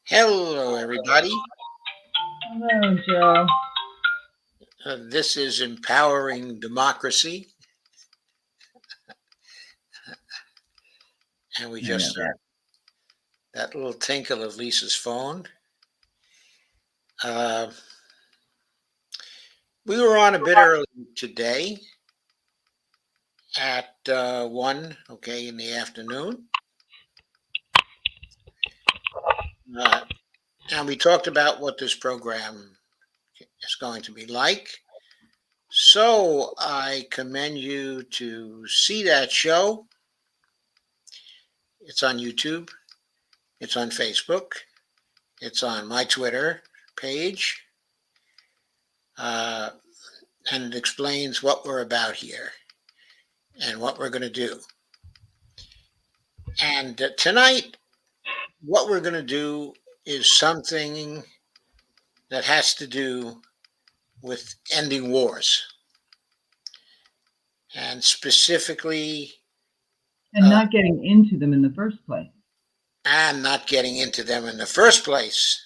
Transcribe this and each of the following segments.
Hello, everybody. Hello, Joe. This is Empowering Democracy. And we just heard that little tinkle of Lisa's phone. We were on a bit early today at 1, in the afternoon. And we talked about what this program is going to be like. So I commend you to see that show. It's on YouTube. It's on Facebook. It's on my Twitter page. And it explains what we're about here and what we're going to do. And tonight, what we're going to do is something that has to do with ending wars. And specifically... And not getting into them in the first place. And not getting into them in the first place.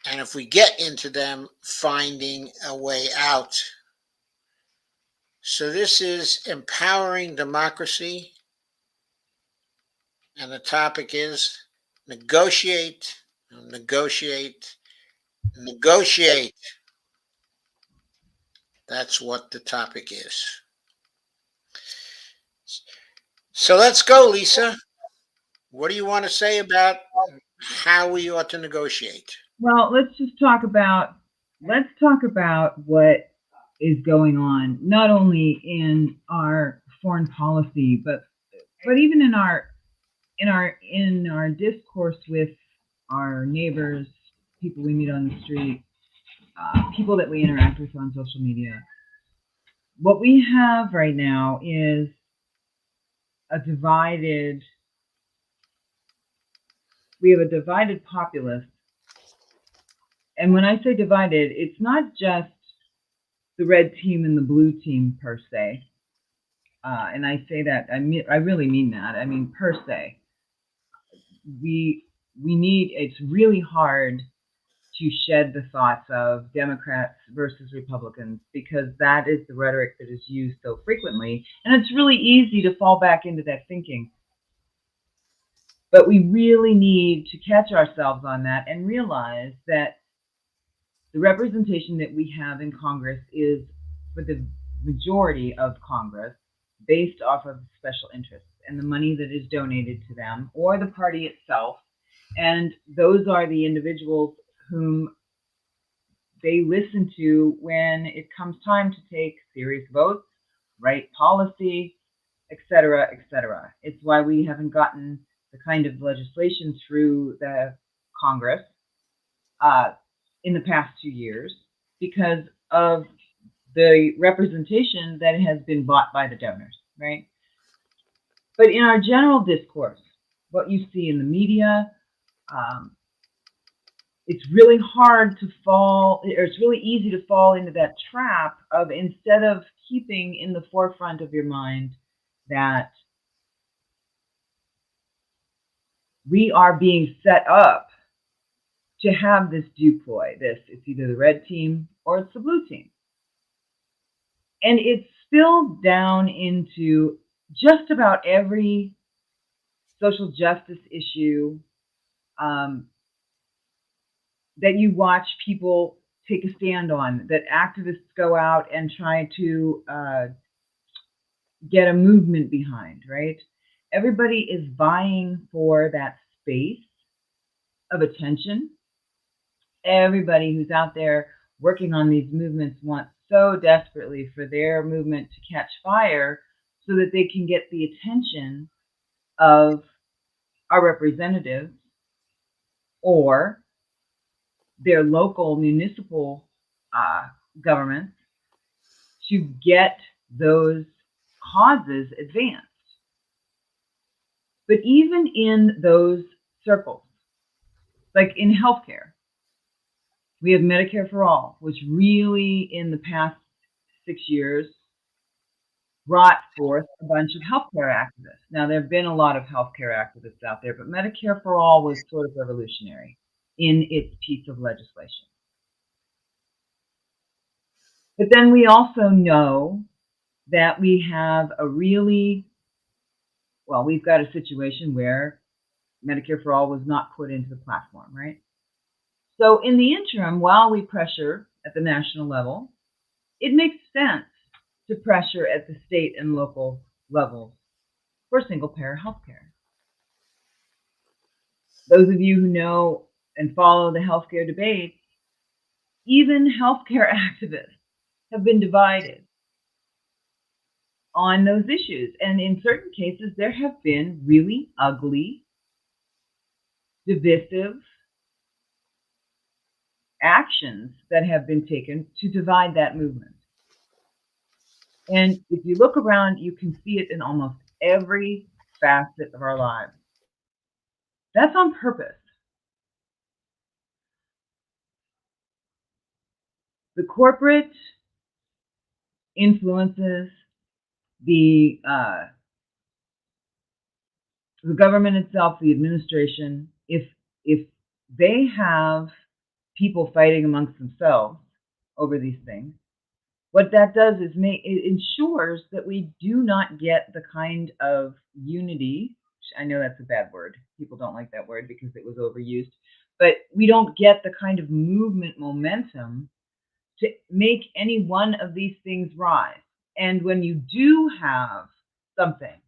And if we get into them, finding a way out. So this is Empowering Democracy. And the topic is negotiate, negotiate, negotiate. That's what the topic is. So let's go, Lisa. What do you want to say about how we ought to negotiate? Well, let's talk about what is going on, not only in our foreign policy, but even in our discourse with our neighbors, people we meet on the street, people that we interact with on social media. What we have right now is a divided populace. And when I say divided, it's not just the red team and the blue team per se. And I say that, I really mean that. I mean, per se. It's really hard to shed the thoughts of Democrats versus Republicans, because that is the rhetoric that is used so frequently. And it's really easy to fall back into that thinking. But we really need to catch ourselves on that and realize that the representation that we have in Congress is, for the majority of Congress, based off of special interests and the money that is donated to them or the party itself. And those are the individuals whom they listen to when it comes time to take serious votes, write policy, etc., etc. It's why we haven't gotten the kind of legislation through the Congress in the past 2 years, because of the representation that has been bought by the donors, right? But in our general discourse, what you see in the media, it's really it's really easy to fall into that trap of, instead of keeping in the forefront of your mind that we are being set up to have this deploy, it's either the red team or it's the blue team. And it's spilled down into just about every social justice issue that you watch people take a stand on, that activists go out and try to get a movement behind, right? Everybody is vying for that space of attention. everybody who's out there working on these movements wants so desperately for their movement to catch fire so that they can get the attention of our representatives or their local municipal governments to get those causes advanced. But even in those circles, like in healthcare, we have Medicare for All, which really in the past 6 years brought forth a bunch of healthcare activists. Now, there have been a lot of healthcare activists out there, but Medicare for All was sort of revolutionary in its piece of legislation. But then we also know that we have we've got a situation where Medicare for All was not put into the platform, right? So in the interim, while we pressure at the national level, it makes sense to pressure at the state and local levels for single-payer healthcare. Those of you who know and follow the healthcare debate, even healthcare activists have been divided on those issues. And in certain cases, there have been really ugly, divisive actions that have been taken to divide that movement. And if you look around, you can see it in almost every facet of our lives. That's on purpose. The corporate influences, the government itself, the administration, if they have people fighting amongst themselves over these things, what that does is it ensures that we do not get the kind of unity. I know that's a bad word. People don't like that word because it was overused. But we don't get the kind of movement momentum to make any one of these things rise. And when you do have something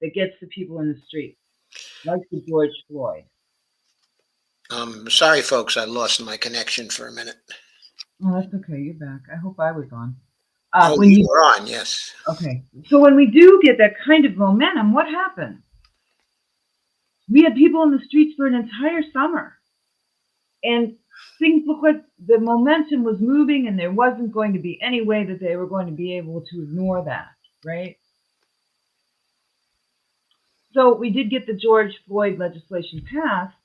that gets the people in the street, like the George Floyd. Sorry, folks, I lost my connection for a minute. Oh, that's okay. You're back. I hope I was on. Oh, you were on, yes. Okay. So when we do get that kind of momentum, what happens? We had people in the streets for an entire summer. And things looked like the momentum was moving and there wasn't going to be any way that they were going to be able to ignore that, right? So we did get the George Floyd legislation passed.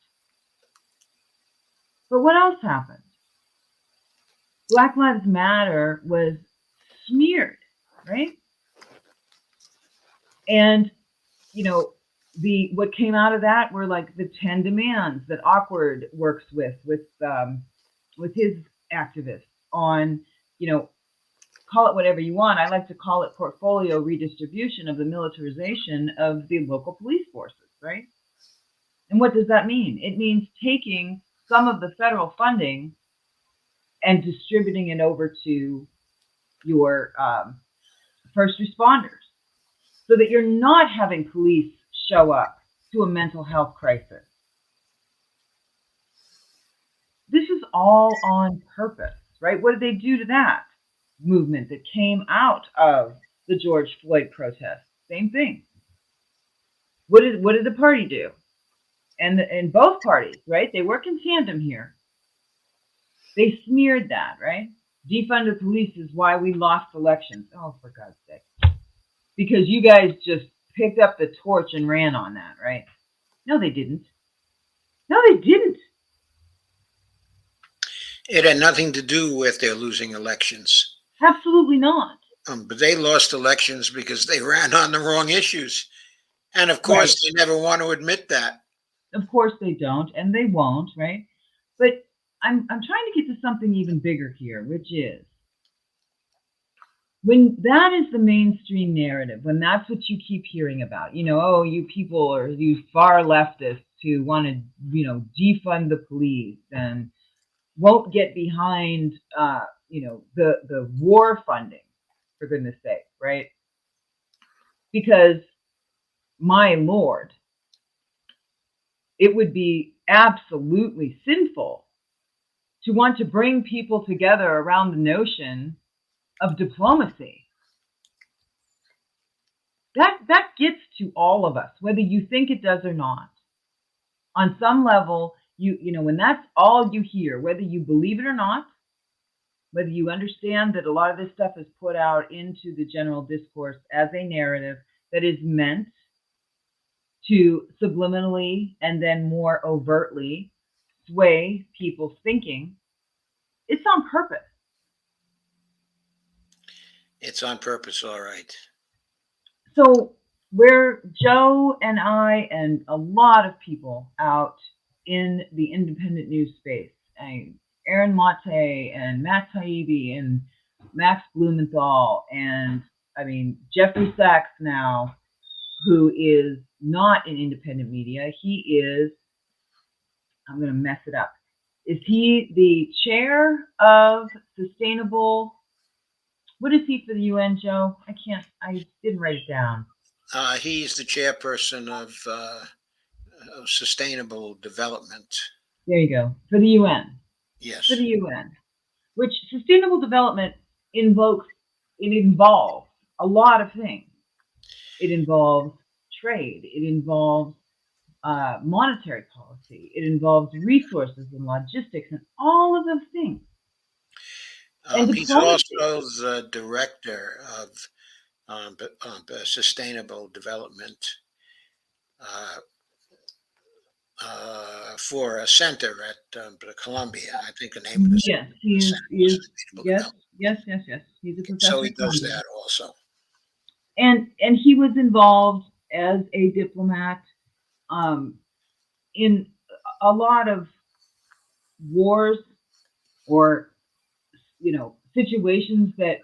But what else happened? Black Lives Matter was smeared, right? And, you know, what came out of that were like the 10 demands that Awkward works with his activists on, call it whatever you want. I like to call it portfolio redistribution of the militarization of the local police forces, right? And what does that mean? It means taking some of the federal funding and distributing it over to your first responders so that you're not having police show up to a mental health crisis. This is all on purpose, right? What did they do to that movement that came out of the George Floyd protest? Same thing. What did the party do? And both parties, right? They work in tandem here. They smeared that, right? Defund the police is why we lost elections. Oh, for God's sake. Because you guys just picked up the torch and ran on that, right? No, they didn't. No, they didn't. It had nothing to do with their losing elections. Absolutely not. But they lost elections because they ran on the wrong issues. And of course, They never want to admit that. Of course they don't, and they won't, right? But I'm trying to get to something even bigger here, which is when that is the mainstream narrative, when that's what you keep hearing about, oh, you people or you far leftists who want to, defund the police and won't get behind, the war funding, for goodness sake, right? Because, my Lord, it would be absolutely sinful to want to bring people together around the notion of diplomacy. That gets to all of us, whether you think it does or not. On some level, you know, when that's all you hear, whether you believe it or not, whether you understand that a lot of this stuff is put out into the general discourse as a narrative that is meant to subliminally and then more overtly sway people's thinking, it's on purpose. It's on purpose, all right. So, where Joe and I and a lot of people out in the independent news space, Aaron Mate and Matt Taibbi and Max Blumenthal and I mean Jeffrey Sachs now, who is not in independent media. He is, I'm going to mess it up. Is he the chair of sustainable? What is he for the UN, Joe? I didn't write it down. He's the chairperson of sustainable development. There you go. For the UN. For Yes. the UN. Which sustainable development involves a lot of things. It involves trade. It involves monetary policy. It involves resources and logistics and all of those things. And He's diplomacy. also the director of sustainable development uh, for a center at Columbia. I think the name of the Yes, center he is is. Sustainable Yes, Development. yes, yes, yes. He's a So professor he at does Columbia, that also. and he was involved as a diplomat um, in a lot of wars or situations that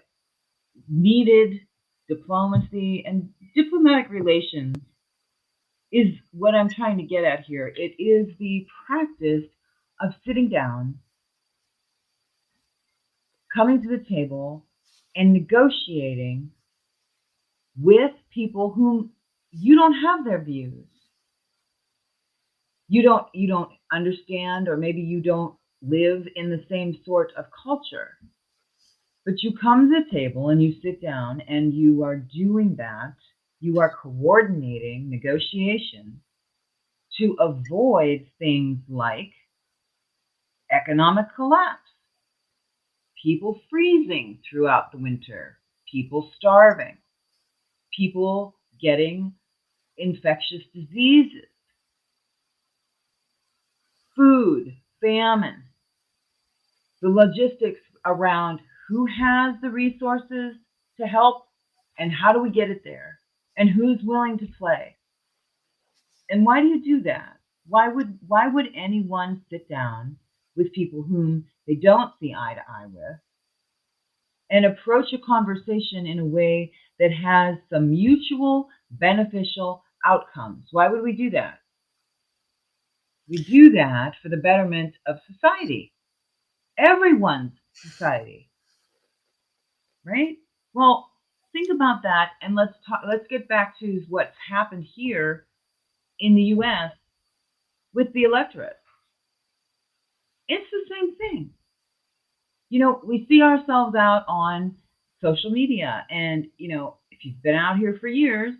needed diplomacy and diplomatic relations is what I'm trying to get at here. It is the practice of sitting down, coming to the table, and negotiating with people whom you don't have their views. You don't understand, or maybe you don't live in the same sort of culture. But you come to the table and you sit down and you are doing that. You are coordinating negotiation to avoid things like economic collapse, people freezing throughout the winter, people starving, people getting infectious diseases, food, famine, the logistics around who has the resources to help and how do we get it there and who's willing to play. And why do you do that? Why would anyone sit down with people whom they don't see eye to eye with and approach a conversation in a way that has some mutual beneficial outcomes? Why would we do that? We do that for the betterment of society, everyone's society, right? Well, think about that and let's get back to what's happened here in the US with the electorate. It's the same thing. We see ourselves out on social media, and if you've been out here for years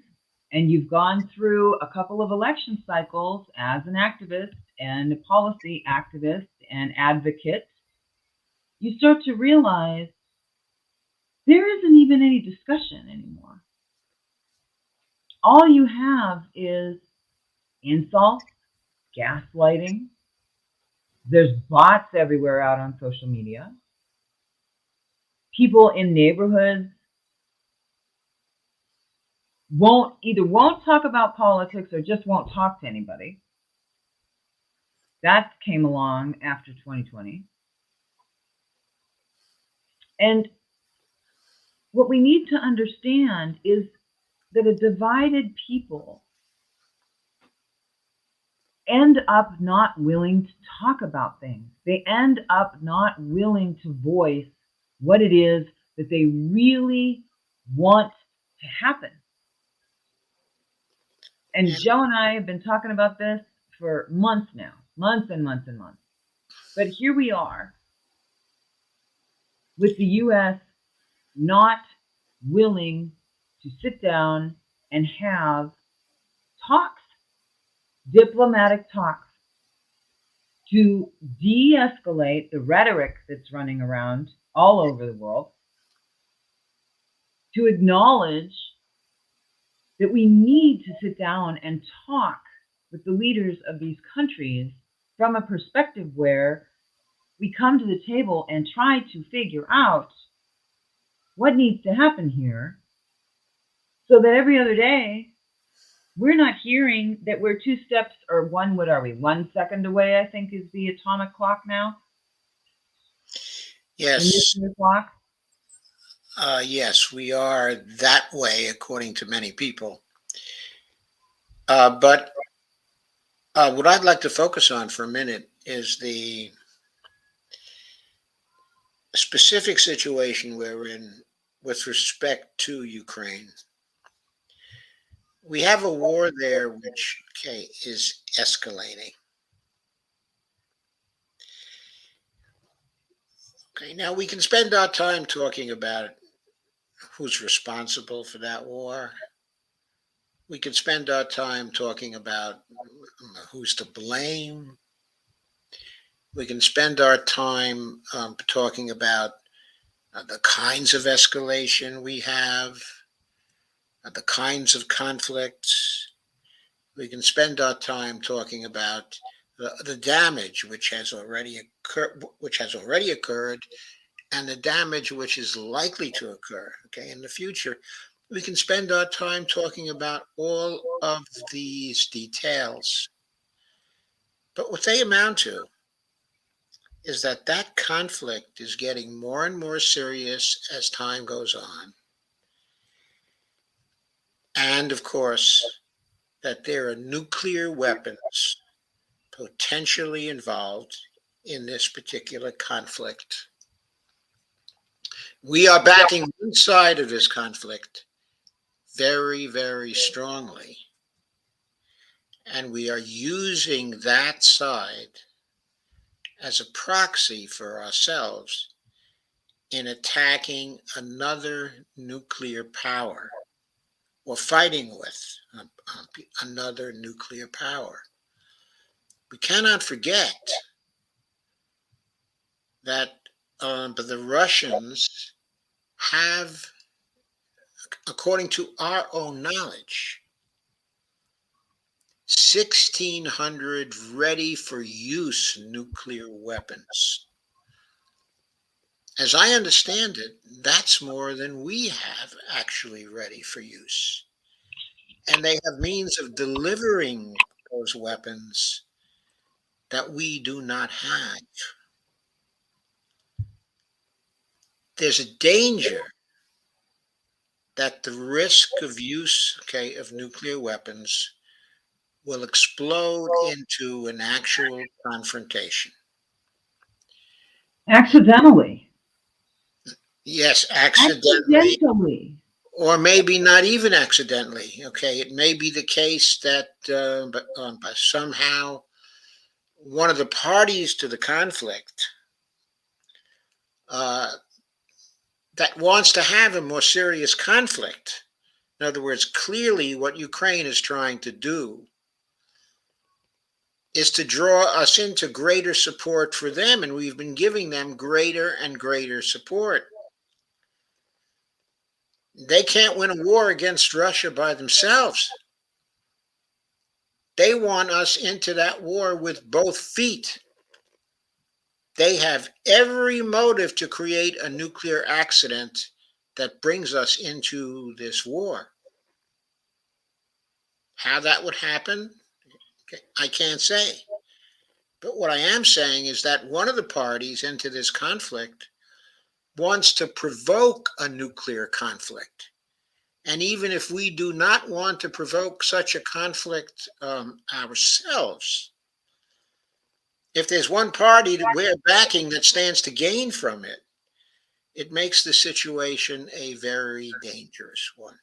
and you've gone through a couple of election cycles as an activist and a policy activist and advocate, you start to realize there isn't even any discussion anymore. All you have is insults, gaslighting. There's bots everywhere out on social media. People in neighborhoods won't talk about politics or just won't talk to anybody. That came along after 2020. And what we need to understand is that a divided people end up not willing to talk about things. They end up not willing to voice what it is that they really want to happen. And And Joe and I have been talking about this for months now, months and months and months. But here we are. with the U.S. not willing to sit down and have talks, diplomatic talks, to de escalate the rhetoric that's running around all over the world, to acknowledge that we need to sit down and talk with the leaders of these countries from a perspective where we come to the table and try to figure out what needs to happen here so that every other day we're not hearing that we're 2 steps or what are we, 1 second away, I think is the atomic clock now, the Yes, nuclear clock. yes, we are that way, according to many people. But what I'd like to focus on for a minute is the specific situation we're in with respect to Ukraine. We have a war there which, okay, is escalating. Okay, now we can spend our time talking about who's responsible for that war. We could spend our time talking about who's to blame. We can spend our time talking about the kinds of escalation we have, the kinds of conflicts. We can spend our time talking about the damage which has already occurred, and the damage which is likely to occur. Okay, in the future, we can spend our time talking about all of these details. But what they amount to is that conflict is getting more and more serious as time goes on. And of course, that there are nuclear weapons potentially involved in this particular conflict. We are backing one side of this conflict very, very strongly. And we are using that side as a proxy for ourselves in attacking another nuclear power or fighting with another nuclear power. We cannot forget that but the Russians have, according to our own knowledge, 1,600 ready for use nuclear weapons. As I understand it, that's more than we have actually ready for use. And they have means of delivering those weapons that we do not have. There's a danger that the risk of use, okay, of nuclear weapons will explode into an actual confrontation. Accidentally. Yes, accidentally, Accidentally. or maybe not even accidentally. Okay, it may be the case that but somehow one of the parties to the conflict uh, that wants to have a more serious conflict. In other words, clearly what Ukraine is trying to do is to draw us into greater support for them, and we've been giving them greater and greater support. They can't win a war against Russia by themselves. They want us into that war with both feet. They have every motive to create a nuclear accident that brings us into this war. How that would happen, I can't say. But what I am saying is that one of the parties into this conflict wants to provoke a nuclear conflict. And even if we do not want to provoke such a conflict ourselves, if there's one party that we're backing that stands to gain from it, it makes the situation a very dangerous one.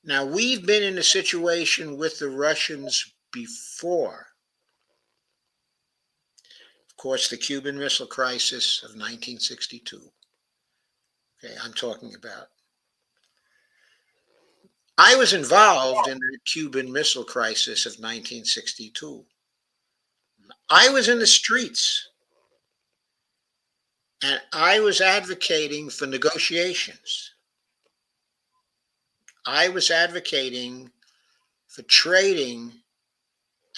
Now, we've been in a situation with the Russians before. Of course, the Cuban Missile Crisis of 1962. Okay, I'm talking about. I was involved in the Cuban Missile Crisis of 1962. I was in the streets and I was advocating for negotiations. I was advocating for trading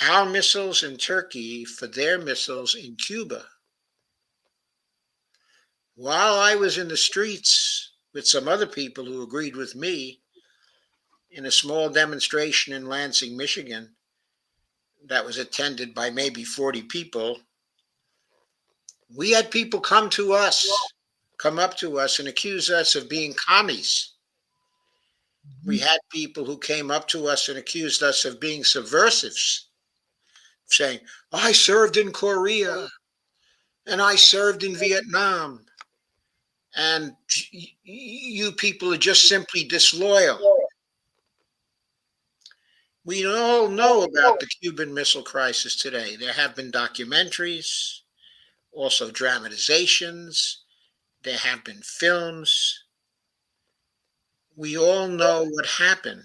our missiles in Turkey for their missiles in Cuba. While I was in the streets with some other people who agreed with me in a small demonstration in Lansing, Michigan, that was attended by maybe 40 people, we had people come up to us and accuse us of being commies. We had people who came up to us and accused us of being subversives, saying, I served in Korea and I served in Vietnam, and you people are just simply disloyal. We all know about the Cuban Missile Crisis today. There have been documentaries, also dramatizations, there have been films. We all know what happened.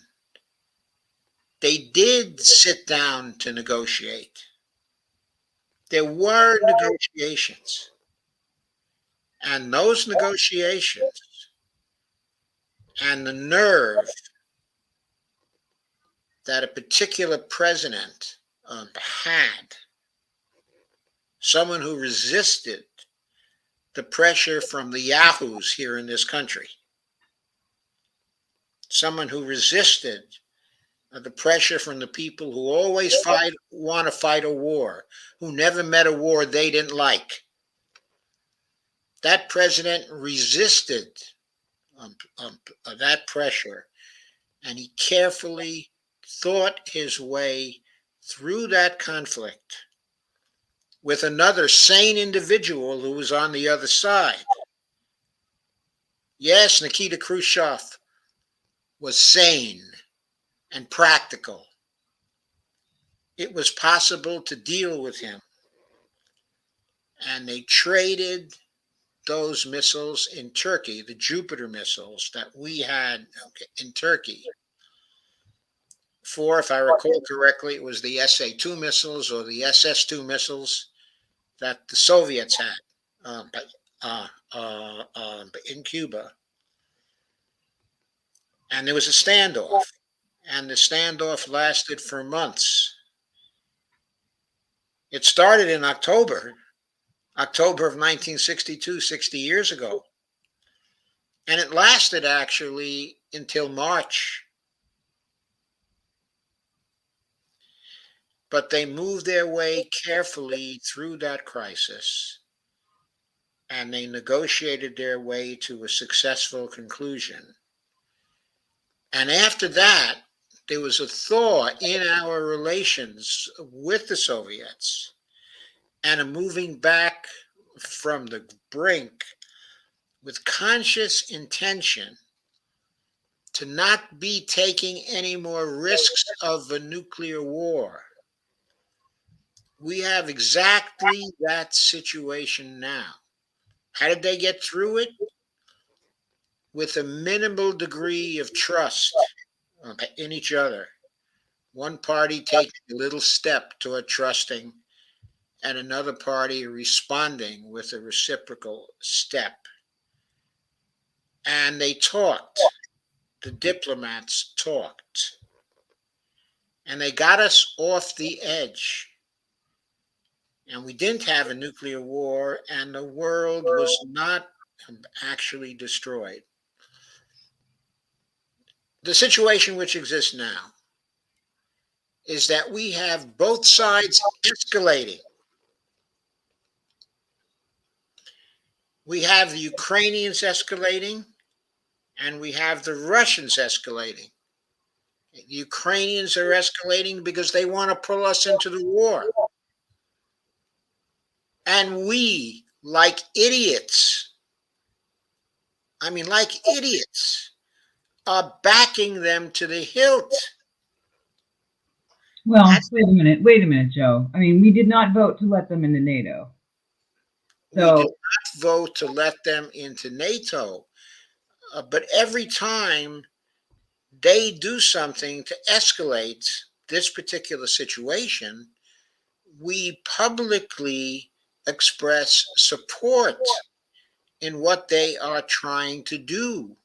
They did sit down to negotiate. There were negotiations. And those negotiations and the nerve that a particular president had, someone who resisted the pressure from the yahoos here in this country, someone who resisted the pressure from the people who always want to fight a war, who never met a war they didn't like. That president resisted that pressure, and he carefully thought his way through that conflict with another sane individual who was on the other side. Yes, Nikita Khrushchev was sane and practical. It was possible to deal with him. And they traded those missiles in Turkey, the Jupiter missiles that we had in Turkey, for, if I recall correctly, it was the SA-2 missiles or the SS-2 missiles that the Soviets had in Cuba. And there was a standoff, and the standoff lasted for months. It started in October of 1962, 60 years ago. And it lasted actually until March. But they moved their way carefully through that crisis, and they negotiated their way to a successful conclusion. And after that, there was a thaw in our relations with the Soviets and a moving back from the brink with conscious intention to not be taking any more risks of a nuclear war. We have exactly that situation now. How did they get through it? With a minimal degree of trust in each other. One party taking a little step toward trusting, and another party responding with a reciprocal step. And they talked. The diplomats talked. And they got us off the edge. And we didn't have a nuclear war, and the world was not actually destroyed. The situation which exists now is that we have both sides escalating. We have the Ukrainians escalating, and we have the Russians escalating. The Ukrainians are escalating because they want to pull us into the war. And we, like idiots, are backing them to the hilt. Well, wait a minute, Joe. I mean, we did not vote to let them into NATO. We did So not vote to let them into NATO, but every time they do something to escalate this particular situation, we publicly express support in what they are trying to do.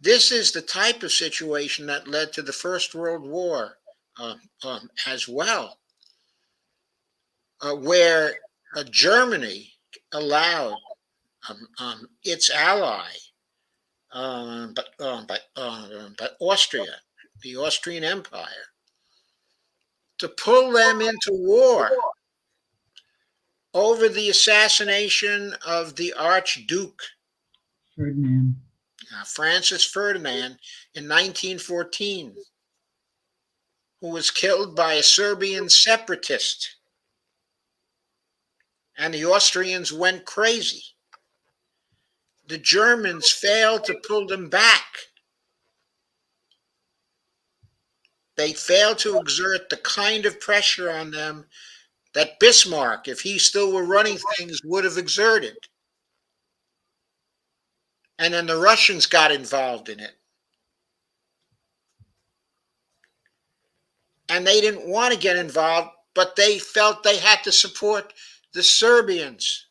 This is the type of situation that led to the First World War as well, where Germany allowed its ally, but Austria, the Austrian Empire, to pull them into war over the assassination of the Archduke Ferdinand. Francis Ferdinand in 1914, who was killed by a Serbian separatist. And the Austrians went crazy. The Germans failed to pull them back. They failed to exert the kind of pressure on them that Bismarck, if he still were running things, would have exerted. And then the Russians got involved in it. And they didn't want to get involved, but they felt they had to support the Serbians.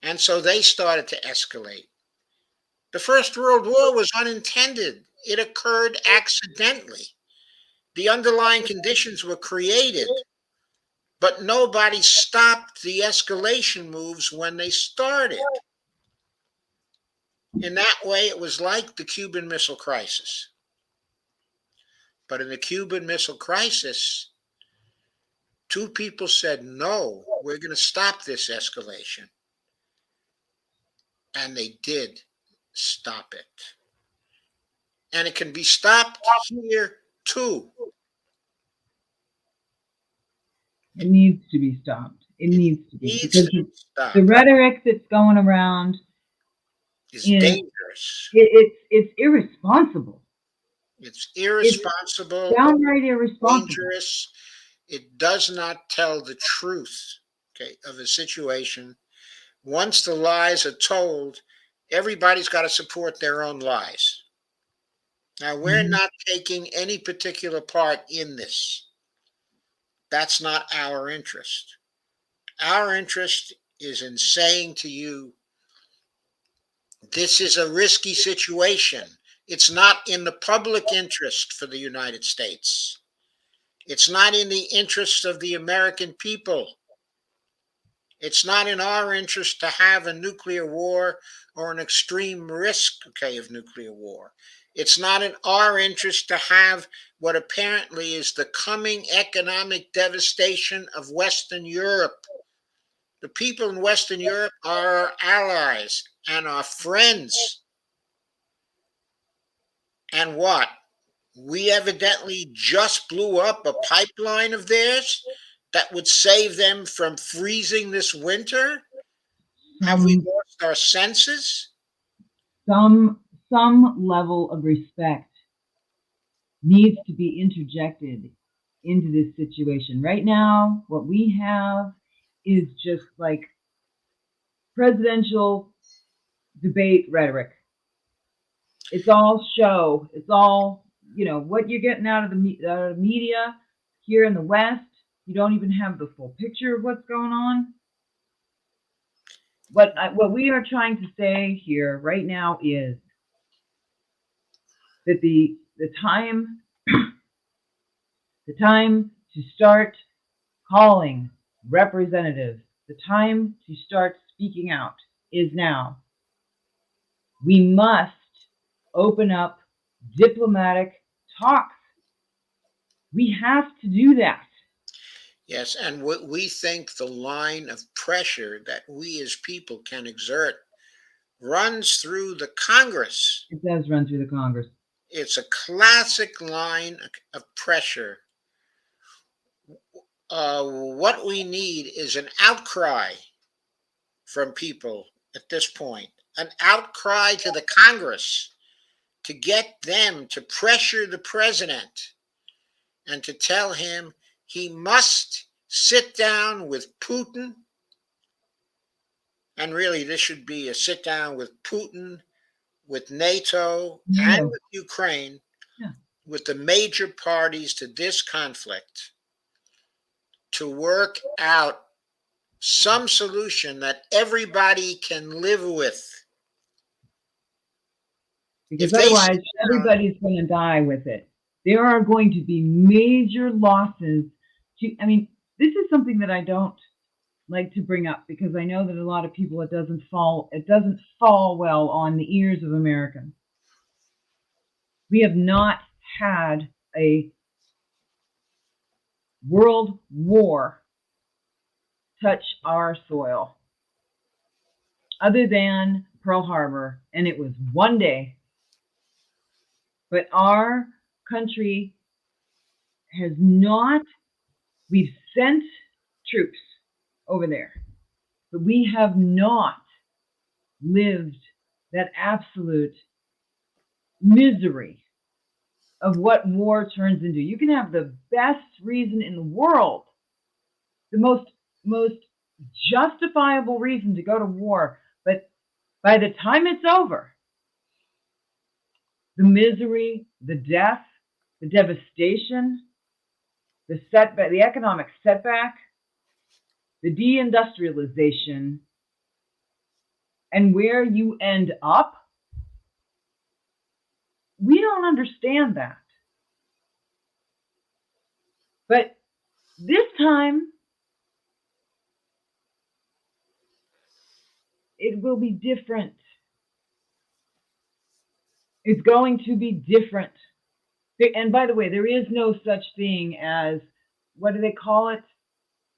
And so they started to escalate. The First World War was unintended. It occurred accidentally. The underlying conditions were created, but nobody stopped the escalation moves when they started. In that way, it was like the Cuban Missile Crisis. But in the Cuban Missile Crisis, two people said, no, we're going to stop this escalation. And they did stop it. And it can be stopped here too. It needs to be stopped. It needs to be, Needs because to be the stopped. rhetoric that's going around It's in dangerous. it's irresponsible. It's It's irresponsible, downright irresponsible. dangerous. It does not tell the truth, okay, of a situation. Once the lies are told, everybody's got to support their own lies. Now, we're Mhm. not taking any particular part in this. That's not our interest. Our interest is in saying to you, this is a risky situation. It's not in the public interest for the United States. It's not in the interest of the American people. It's not in our interest to have a nuclear war or an extreme risk, okay, of nuclear war. It's not in our interest to have what apparently is the coming economic devastation of Western Europe. The people in Western Europe are our allies and our friends. And what? We evidently just blew up a pipeline of theirs that would save them from freezing this winter? Have we Some lost our senses? some some level of respect needs to be interjected into this situation. Right now, what we have is just like presidential debate rhetoric. It's all show. It's all, what you're getting out of the media here in the West. You don't even have the full picture of what's going on. What we are trying to say here right now is that the time the time to start calling representatives, the time to start speaking out is now. We must open up diplomatic talks. We have to do that. Yes, and what we think the line of pressure that we as people can exert runs through the Congress. It does run through the Congress. It's a classic line of pressure. What we need is an outcry from people at this point, an outcry to the Congress to get them to pressure the president and to tell him he must sit down with Putin, and really this should be a sit down with Putin, with NATO, and NATO. with Ukraine, Yeah. with the major parties to this conflict, to work out some solution that everybody can live with. Because If they otherwise sit down, everybody's going to die with it. There are going to be major losses to, I mean, this is something that I don't like to bring up because I know that a lot of people it doesn't fall well on the ears of Americans. We have not had a world war touch our soil other than Pearl Harbor, and it was one day. But our country has not, we've sent troops over there, but we have not lived that absolute misery of what war turns into. You can have the best reason in the world, the most justifiable reason to go to war, but by the time it's over, the misery, the death, the devastation, the setback, the economic setback, the deindustrialization, and where you end up, we don't understand that. But this time, it will be different. It's going to be different. And by the way, there is no such thing as, what do they call it?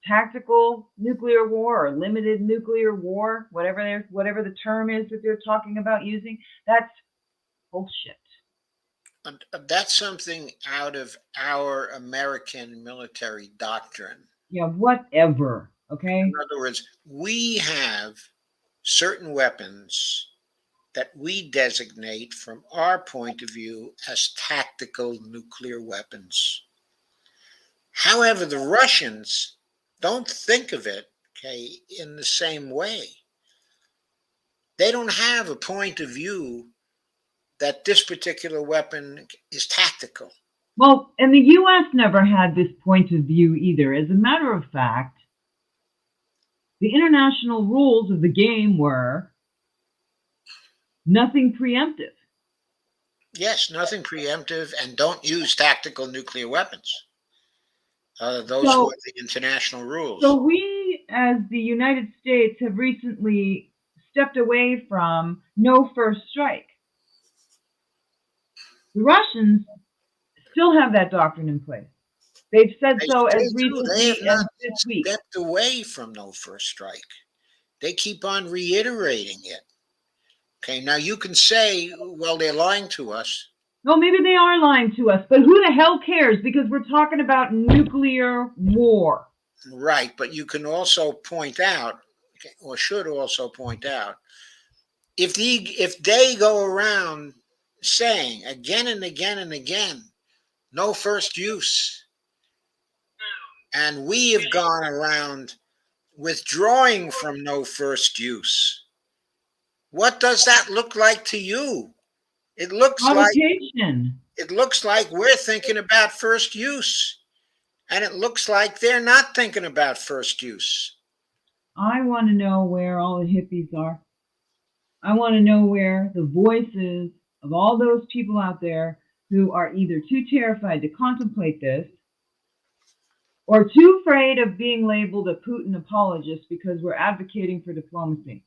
Tactical nuclear war or limited nuclear war, whatever the term is that they're talking about using. That's bullshit. that's something out of our American military doctrine. Yeah, whatever. Okay. In other words, we have certain weapons that we designate from our point of view as tactical nuclear weapons. However, the Russians don't think of it, okay, in the same way. They don't have a point of view that this particular weapon is tactical. Well, and the U.S. never had this point of view either. As a matter of fact, the international rules of the game were nothing preemptive. Yes, nothing preemptive, and don't use tactical nuclear weapons. Those So, were the international rules. so we, as the United States, have recently stepped away from no first strike. The Russians still have that doctrine in place. They've said They so as still do. They recently have as not this week. stepped away from no first strike. They keep on reiterating it. Okay, now you can say, well, they're lying to us. No, maybe they are lying to us, but who the hell cares? Because we're talking about nuclear war. Right, but you can also point out, okay, or should also point out, if they go around saying again and again and again, no first use, and we have gone around withdrawing from no first use, what does that look like to you? It looks like Provocation. we're thinking about first use, and it looks like they're not thinking about first use. I want to know where all the hippies are. I want to know where the voices of all those people out there who are either too terrified to contemplate this or too afraid of being labeled a Putin apologist because we're advocating for diplomacy.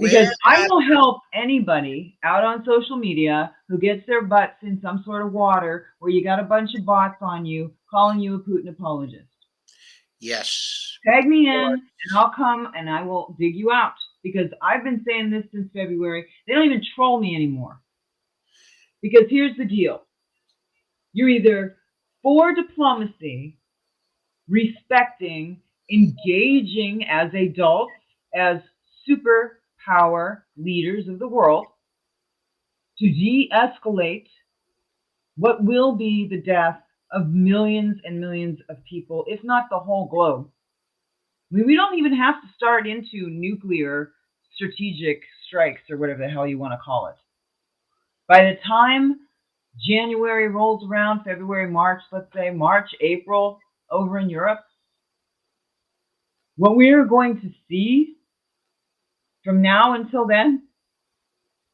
Because Where I will help anybody out on social media who gets their butts in some sort of water where you got a bunch of bots on you calling you a Putin apologist. Yes. Tag me in and I'll come and I will dig you out. Because I've been saying this since February. They don't even troll me anymore. Because here's the deal. You're either for diplomacy, respecting, engaging as adults, as superpower leaders of the world, to de-escalate what will be the death of millions and millions of people, if not the whole globe. I mean, we don't even have to start into nuclear strategic strikes or whatever the hell you want to call it. By the time January rolls around, February, March, let's say March, April, over in Europe, what we are going to see from now until then,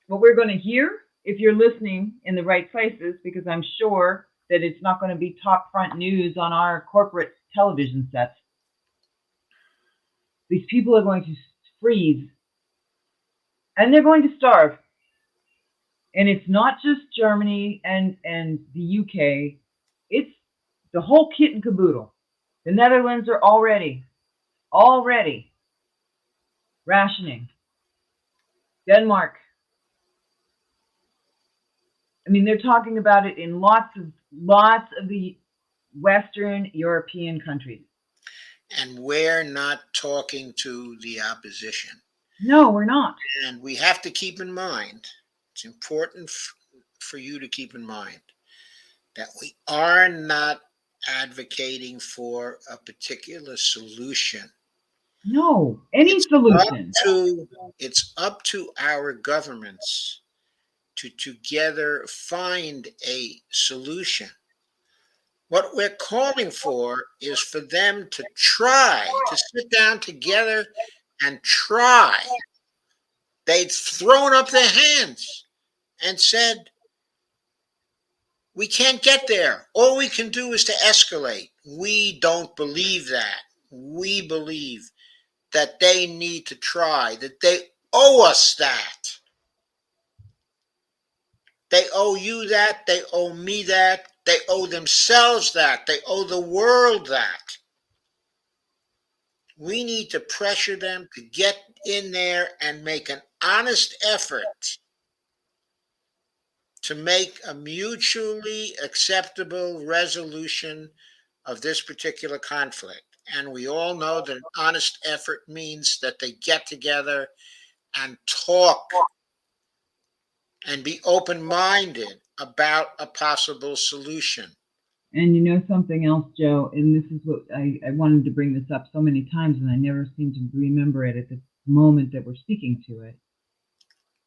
what we're going to hear, if you're listening in the right places, because I'm sure that it's not going to be top front news on our corporate television sets, these people are going to freeze and they're going to starve. And it's not just Germany and the UK, it's the whole kit and caboodle. The Netherlands are already rationing. Denmark. I mean, they're talking about it in lots of the Western European countries. And we're not talking to the opposition. No, we're not. And we have to keep in mind, it's important for you to keep in mind that we are not advocating for a particular solution. No, any solution. It's up to our governments to together find a solution. What we're calling for is for them to try to sit down together and try. They'd thrown up their hands and said, we can't get there. All we can do is to escalate. We don't believe that. We believe that they need to try, that they owe us that. They owe you that. They owe me that. They owe themselves that. They owe the world that. We need to pressure them to get in there and make an honest effort to make a mutually acceptable resolution of this particular conflict. And we all know that an honest effort means that they get together and talk and be open-minded about a possible solution. And you know something else, Joe, and this is what I wanted to bring this up so many times, and I never seem to remember it at the moment that we're speaking to it.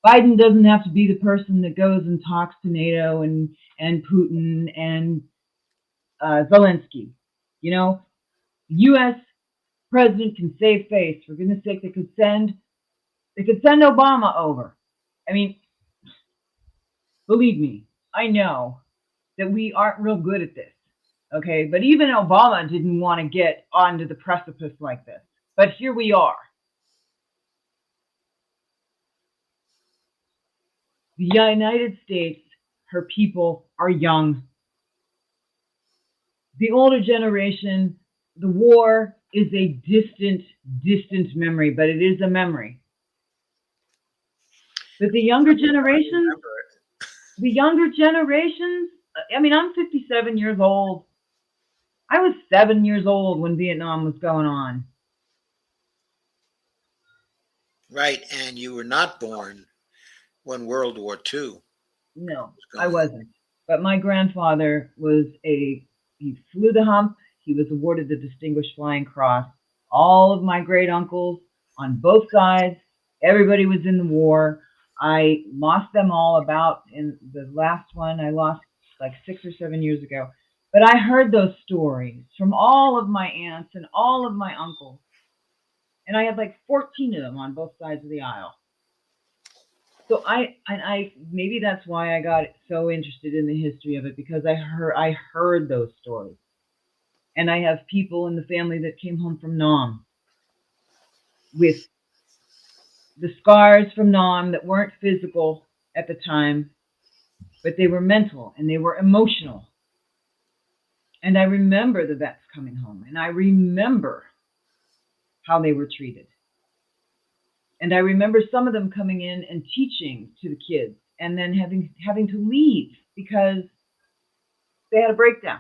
Biden doesn't have to be the person that goes and talks to NATO and Putin and Zelensky. You know, the U.S. president can save face. For goodness sake, they could send Obama over. I mean, believe me, I know that we aren't real good at this. Okay, but even Obama didn't want to get onto the precipice like this. But here we are. The United States, her people are young. The older generation, the war is a distant memory, but it is a memory. But the younger generations, I mean, I'm 57 years old. I was 7 years old when Vietnam was going on. Right, and you were not born when World War II. No, I wasn't. But my grandfather he flew the hump. He was awarded the Distinguished Flying Cross. All of my great uncles on both sides, everybody was in the war. I lost them all in the last one I lost like 6 or 7 years ago. But I heard those stories from all of my aunts and all of my uncles. And I had like 14 of them on both sides of the aisle. So I maybe that's why I got so interested in the history of it, because I heard those stories. And I have people in the family that came home from Nam with the scars from Nam that weren't physical at the time, but they were mental and they were emotional. And I remember the vets coming home, and I remember how they were treated. And I remember some of them coming in and teaching to the kids and then having to leave because they had a breakdown.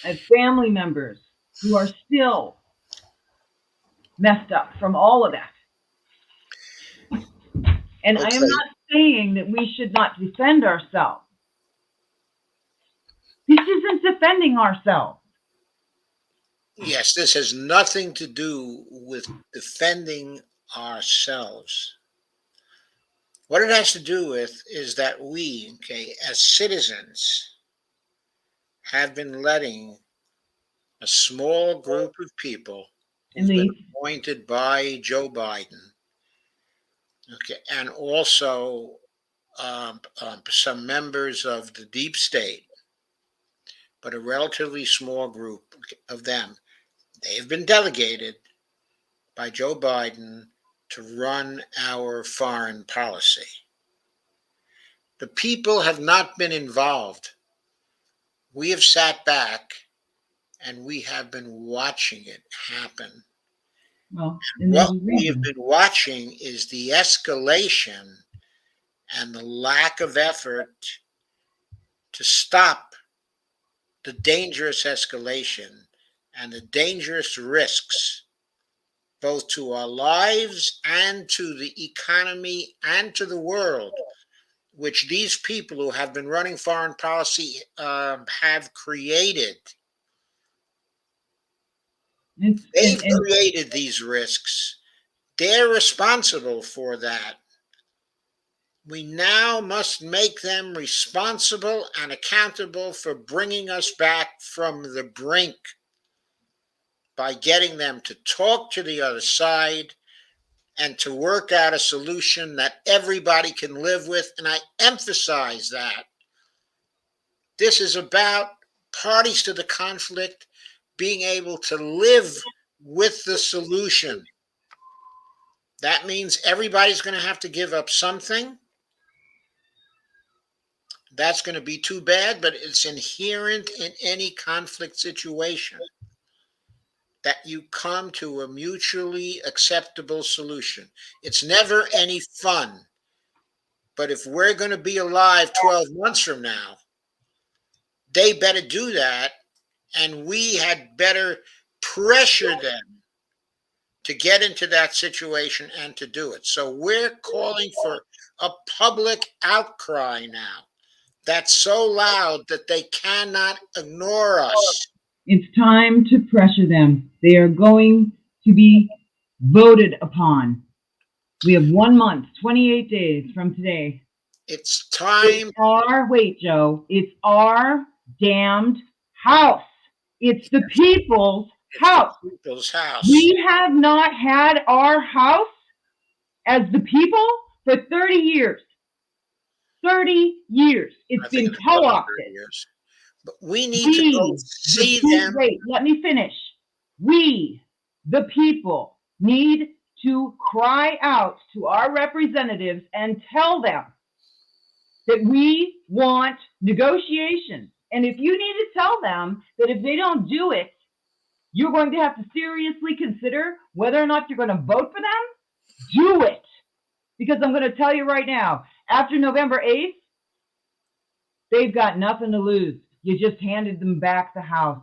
I have family members who are still messed up from all of that. And I am not saying that we should not defend ourselves. This isn't defending ourselves. Yes, this has nothing to do with defending ourselves. What it has to do with is that we, okay, as citizens, have been letting a small group of people At who've been least, appointed by Joe Biden, okay, and also some members of the deep state, but a relatively small group of them, they've been delegated by Joe Biden to run our foreign policy. The people have not been involved. We have sat back and we have been watching it happen. well, and What there's a we have reason. been watching is the escalation and the lack of effort to stop the dangerous escalation and the dangerous risks, both to our lives and to the economy and to the world, which these people who have been running foreign policy have created. It's They've and created these risks. They're responsible for that. We now must make them responsible and accountable for bringing us back from the brink by getting them to talk to the other side and to work out a solution that everybody can live with. And I emphasize that this is about parties to the conflict being able to live with the solution. That means everybody's going to have to give up something. That's going to be too bad, but it's inherent in any conflict situation that you come to a mutually acceptable solution. It's never any fun, but if we're going to be alive 12 months from now, they better do that, and we had better pressure them to get into that situation and to do it. So we're calling for a public outcry now that's so loud that they cannot ignore us. it's time to pressure them. They are going to be voted upon. We have 1 month, 28 days from today. It's It's time. wait, Joe, it's our damned house. It's the people's It's the house. people's house. We have not had our house as the people for 30 years. 30 years. I It's think been it's co more than opted. 30 years. But we need to go We, see them. wait, let me finish. We, the people, need to cry out to our representatives and tell them that we want negotiations. And if you need to tell them that if they don't do it, you're going to have to seriously consider whether or not you're going to vote for them, do it. Because I'm going to tell you right now, after November 8th, they've got nothing to lose. You just handed them back the house.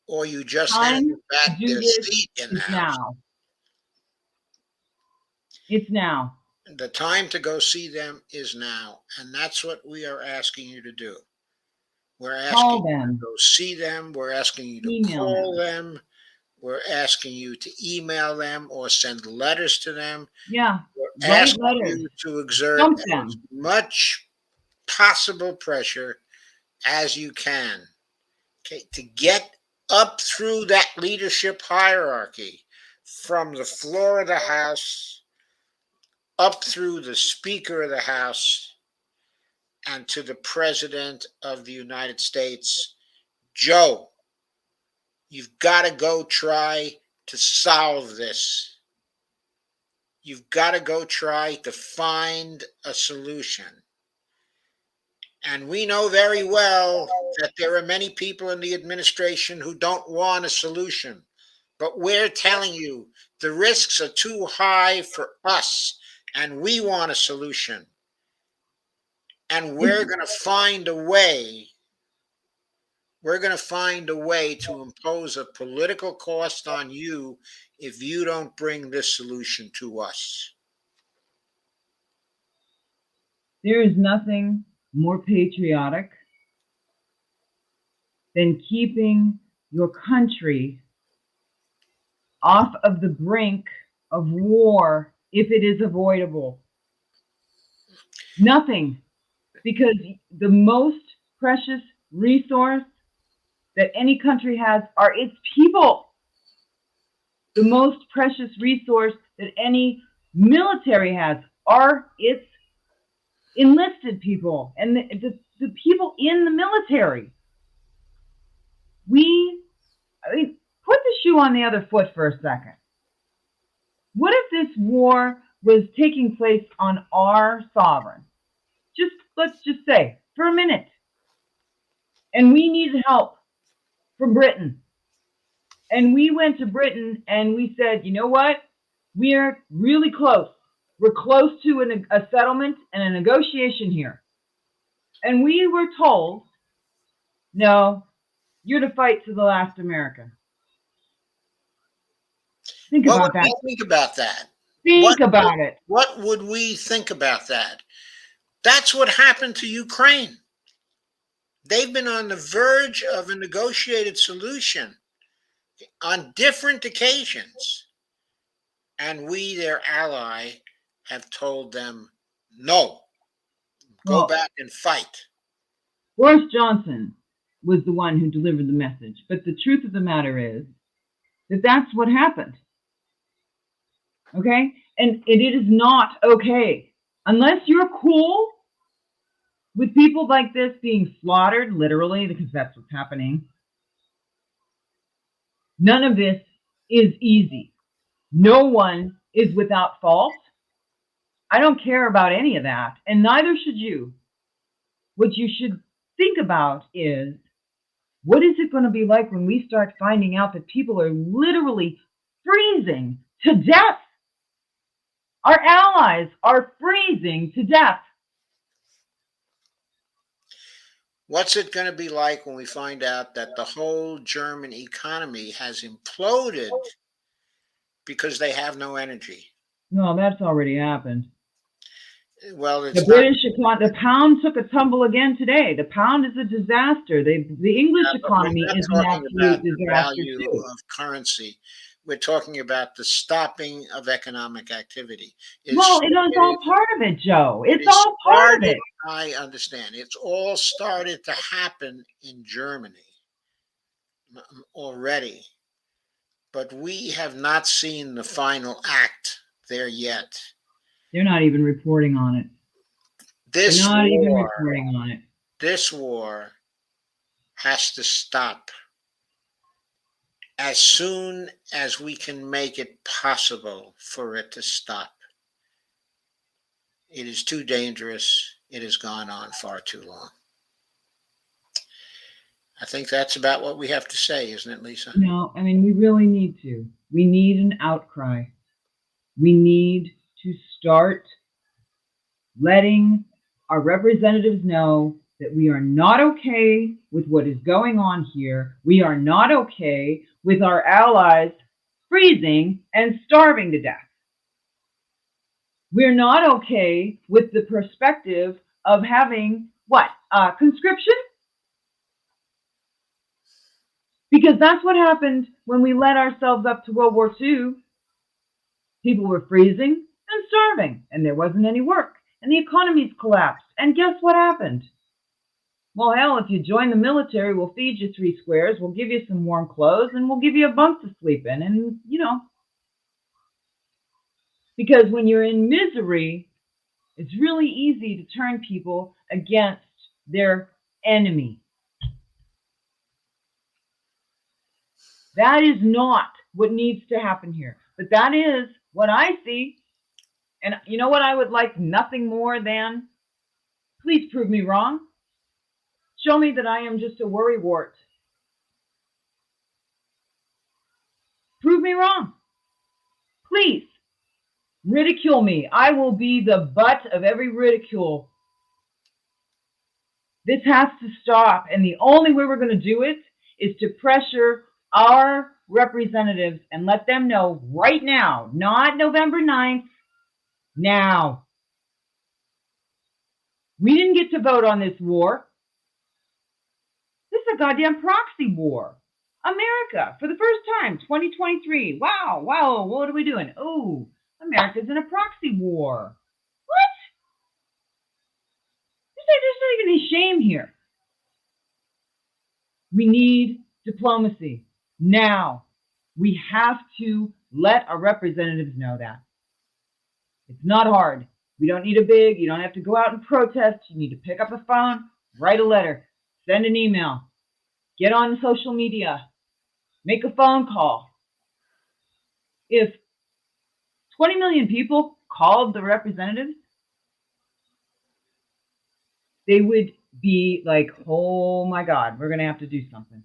Or you just hand Time them to back do their this seat in the is house. now. It's now. The time to go see them is now. And that's what we are asking you to do. We're Call asking you to them, go see them. We're asking you to email call them. them. We're asking you to email them or send letters to them. Yeah, We're write asking letters. you to exert Dump as them. much possible pressure as you can, okay, to get up through that leadership hierarchy from the floor of the House up through the Speaker of the House and to the President of the United States. Joe, you've got to go try to solve this. You've got to go try to find a solution. And we know very well that there are many people in the administration who don't want a solution. But we're telling you the risks are too high for us, and we want a solution. And we're going to find a way. We're going to find a way to impose a political cost on you if you don't bring this solution to us. There is nothing more patriotic than keeping your country off of the brink of war if it is avoidable. Nothing, because the most precious resource that any country has are its people. The most precious resource that any military has are its enlisted people and the people in the military. I mean, put the shoe on the other foot for a second. What if this war was taking place on our sovereign? Let's just say for a minute, and we needed help from Britain. And we went to Britain and we said, you know what? We're really close. We're close to a settlement and a negotiation here. And we were told, no, you're to fight to the last American. Think What about would that. we think about that? Think about it. What would we think about that? That's what happened to Ukraine. They've been on the verge of a negotiated solution on different occasions. And we, their ally, have told them, no, go back and fight. Boris Johnson was the one who delivered the message. But the truth of the matter is that that's what happened. Okay? And it is not okay. Unless you're cool with people like this being slaughtered, literally, because that's what's happening, none of this is easy. No one is without fault. I don't care about any of that, and neither should you. What you should think about is, what is it going to be like when we start finding out that people are literally freezing to death? Our allies are freezing to death. What's it going to be like when we find out that the whole German economy has imploded because they have no energy? No, that's already happened. Well, the British economy, the pound took a tumble again today. The pound is a disaster. The English economy is an absolute disaster value too. of currency. We're talking about the stopping of economic activity. Well, it is all part of it, Joe. It's all part of it. I understand. It's all started to happen in Germany already, but we have not seen the final act there yet. They're not even reporting on it. They're not even reporting on it. This war has to stop as soon as we can make it possible for it to stop. It is too dangerous. It has gone on far too long. I think that's about what we have to say, isn't it, Lisa? No, I mean, we really need to. We need an outcry. We need to start letting our representatives know that we are not okay with what is going on here. We are not okay with our allies freezing and starving to death. We're not okay with the perspective of having conscription? Because that's what happened when we led ourselves up to World War II. People were freezing and starving, and there wasn't any work, and the economies collapsed. And guess what happened? Well, hell, if you join the military, we'll feed you 3 squares, we'll give you some warm clothes, and we'll give you a bunk to sleep in. And, because when you're in misery, it's really easy to turn people against their enemy. That is not what needs to happen here. But that is what I see. And you know what I would like nothing more than? Please prove me wrong. Show me that I am just a worrywart. Prove me wrong. Please. Ridicule me. I will be the butt of every ridicule. This has to stop. And the only way we're going to do it is to pressure our representatives and let them know right now, not November 9th, now. We didn't get to vote on this war. This is a goddamn proxy war. America, for the first time, 2023. Wow, what are we doing? Oh, America's in a proxy war. What? There's not even any shame here. We need diplomacy now. We have to let our representatives know that. It's not hard. You don't have to go out and protest. You need to pick up a phone, write a letter, send an email, get on social media, make a phone call. If 20 million people called the representatives, they would be like, oh my God, we're going to have to do something.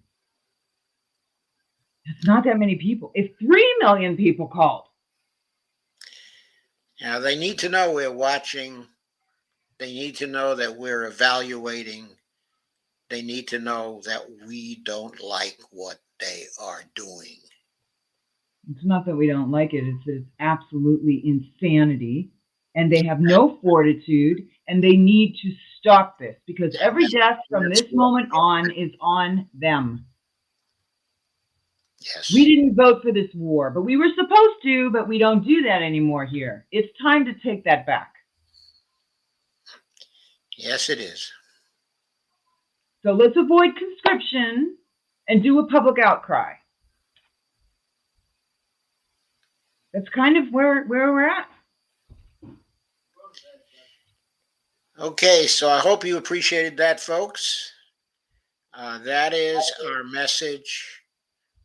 It's not that many people. If 3 million people called. Now, they need to know we're watching. They need to know that we're evaluating. They need to know that we don't like what they are doing. It's not that we don't like it. It's absolutely insanity. And they have no fortitude, and they need to stop this, because every death from this moment on is on them. Yes. We didn't vote for this war, but we were supposed to, but we don't do that anymore here. It's time to take that back. Yes, it is. So let's avoid conscription and do a public outcry. That's kind of where we're at. Okay, so I hope you appreciated that, folks. That is our message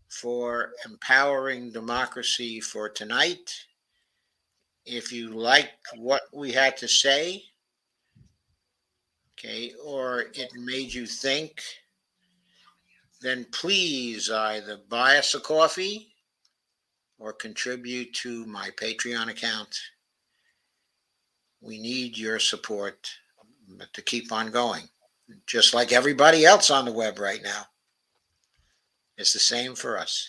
for empowering democracy for tonight. If you liked what we had to say, okay, or it made you think, then please either buy us a coffee or contribute to my Patreon account. We need your support to keep on going, just like everybody else on the web right now. It's the same for us.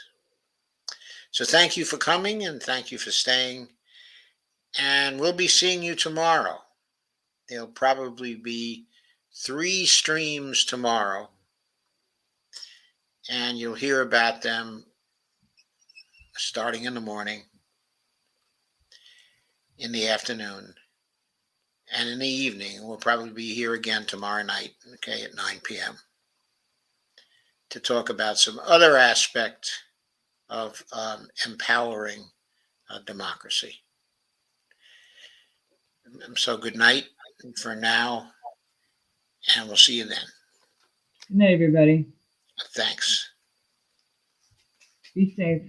So thank you for coming, and thank you for staying. And we'll be seeing you tomorrow. There'll probably be 3 streams tomorrow, and you'll hear about them starting in the morning, in the afternoon, and in the evening. We'll probably be here again tomorrow night, okay, at 9 p.m. to talk about some other aspect of empowering democracy. So good night for now, and we'll see you then. Good night, everybody. Thanks. Be safe.